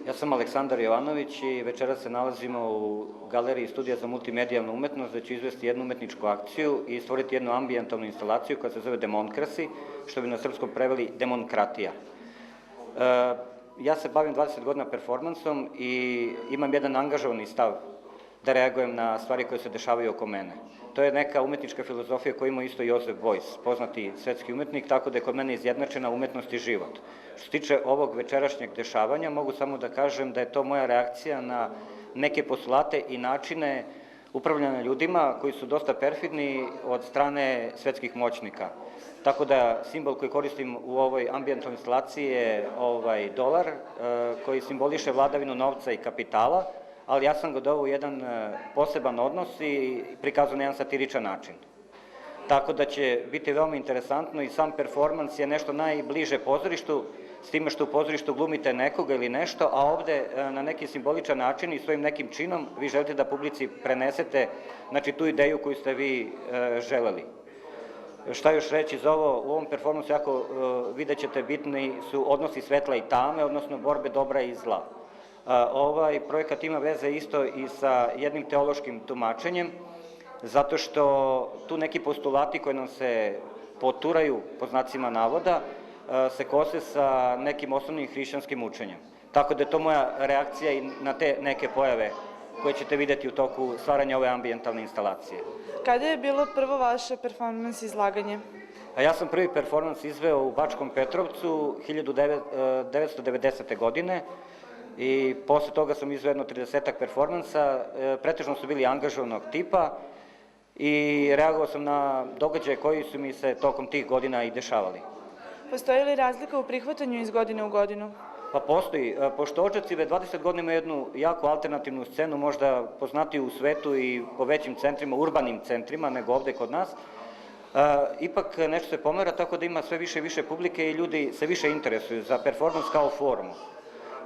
Ja sam Aleksandar Jovanović i večeras se nalazimo u Galeriji Studija za multimedijalnu umetnost, gde ću izvesti jednu umetničku akciju i stvoriti jednu ambijentalnu instalaciju koja se zove Demonkrasi, što bi na srpskom preveli demokratija. Ja se bavim 20 godina performansom i imam jedan angažovani stav da reagujem na stvari koje se dešavaju oko mene. To je neka umetnička filozofija koju ima isto Josef Beuys, poznati svetski umetnik, tako da je kod mene izjednačena umetnost i život. Što se tiče ovog večerašnjeg dešavanja, mogu samo da kažem da je to moja reakcija na neke postulate i načine upravljanja ljudima koji su dosta perfidni od strane svetskih moćnika. Tako da simbol koji koristim u ovoj ambijentalnoj instalaciji je dolar, koji simboliše vladavinu novca i kapitala, ali ja sam ga doveo u jedan poseban odnos i prikazao na jedan satiričan način. Tako da će biti veoma interesantno i sam performans je nešto najbliže pozorištu, s time što u pozorištu glumite nekoga ili nešto, a ovde na neki simboličan način i svojim nekim činom vi želite da publici prenesete tu ideju koju ste vi želeli. Šta još reći za ovo? U ovom performansu vidjet ćete bitni su odnosi svetla i tame, odnosno borbe dobra i zla. Ovaj projekat ima veze isto i sa jednim teološkim tumačenjem, zato što tu neki postulati koji nam se poturaju, po znacima navoda, se kose sa nekim osnovnim hrišćanskim učenjem. Tako da je to moja reakcija i na te neke pojave koje ćete videti u toku stvaranja ove ambijentalne instalacije. Kada je bilo prvo vaše performans izlaganje? Ja sam prvi performans izveo u Bačkom Petrovcu 1990. godine i posle toga sam izveo jedno 30-ak performansa, pretežno su bili angažovanog tipa i reagovao sam na događaje koji su mi se tokom tih godina i dešavali. Postoji li razlika u prihvatanju iz godine u godinu? Pa postoji, pošto Odžaci već 20 godina ima jednu jako alternativnu scenu, možda poznatiju u svetu i po većim centrima, urbanim centrima, nego ovde kod nas, ipak nešto se pomera, tako da ima sve više i više publike i ljudi se više interesuju za performans kao formu.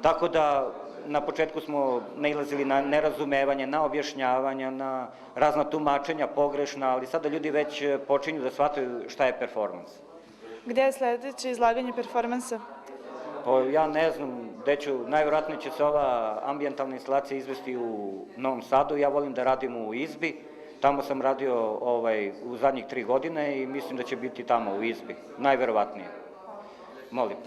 Tako da na početku smo nailazili na nerazumevanje, na objašnjavanja, na razna tumačenja pogrešna, ali sada ljudi već počinju da shvataju šta je performans. Gde je sledeće izlaganje performansa? Ja ne znam gde ću, najvjerojatnije će se ova ambijentalna instalacija izvesti u Novom Sadu, ja volim da radim u Izbi, tamo sam radio u zadnjih 3 godine i mislim da će biti tamo u Izbi, najvjerojatnije. Molim.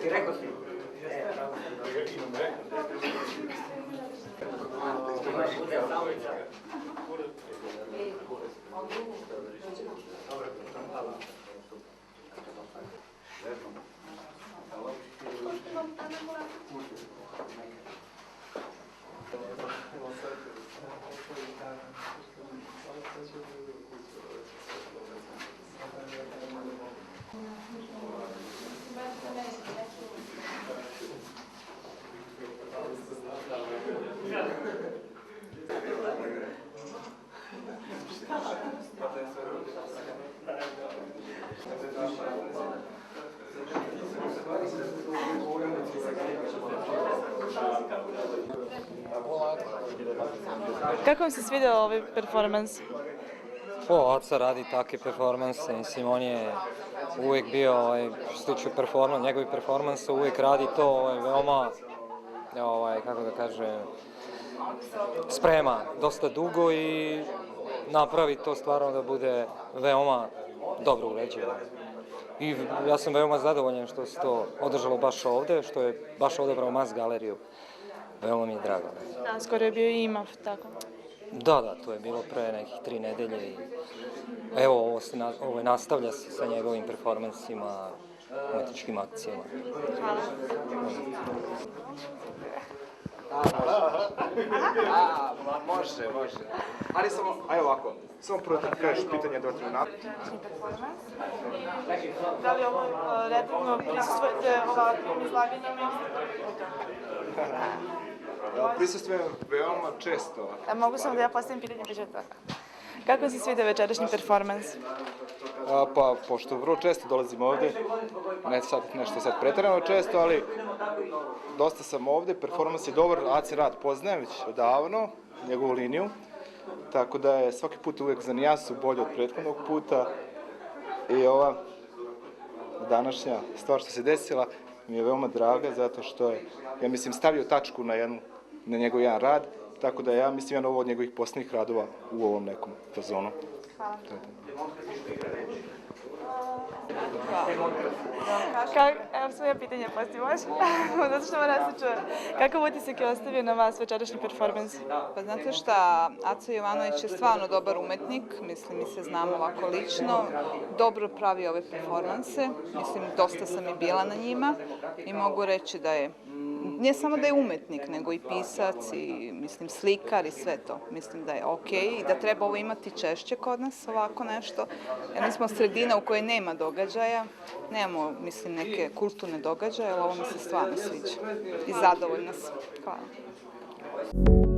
Ti rekao si? Kako vam se svidjela ovaj performans? Aca radi takve performanse, mislim, on je uvijek bio, što se tiče njegovih performansa, uvijek radi to veoma, kako da kažem, sprema dosta dugo i napravi to stvarno da bude veoma dobro uređeno. I ja sam veoma zadovoljan što se to održalo baš ovde, što je baš ovde pravo Mas galeriju. Veoma mi je drago. Da, skoro je bio i IMAF, tako. Da, to je bilo pre nekih 3 nedelje i evo, ovo nastavlja se sa njegovim performansima, umetničkim akcijama. Može. Ali samo, ajde ovako, samo prvo da kažeš pitanje do trenutka. Da li ovo redovno prisustvujete ovakvim izlaganjima? Prisustvujem veoma često. Mogu samo da ja postavim pitanje početak. Kako se svidio večerašnji performans? Pa, pošto vrlo često dolazim ovde, ne sad nešto sad preterano često, ali dosta sam ovde, performans je dobar, Aci rad poznajem već odavno, njegovu liniju, tako da je svaki put uvek za nijansu bolje od prethodnog puta i ova današnja stvar što se desila mi je veoma draga zato što je, ja mislim, stavio tačku na njegov jedan rad, tako da ja mislim ovo od njegovih poslednjih radova u ovom nekom fazonu. Hvala. Evo svoje pitanje postavim, može? Zato što moram se čuje. Kakav utisak je ostavio na vas večerašnji performans? Pa znate šta, Aca Jovanović je stvarno dobar umetnik, mislim, mi se znamo ovako lično, dobro pravi ove performanse, mislim, dosta sam i bila na njima i mogu reći da je, ne samo da je umetnik, nego i pisac i, mislim, slikar i sve to. Mislim da je okej i da treba ovo imati češće kod nas, ovako nešto, jer mi smo sredina u kojoj nema događaja, nemamo, mislim, neke kulturne događaje, ali ovo mi se stvarno sviđa i zadovoljna sam. Hvala.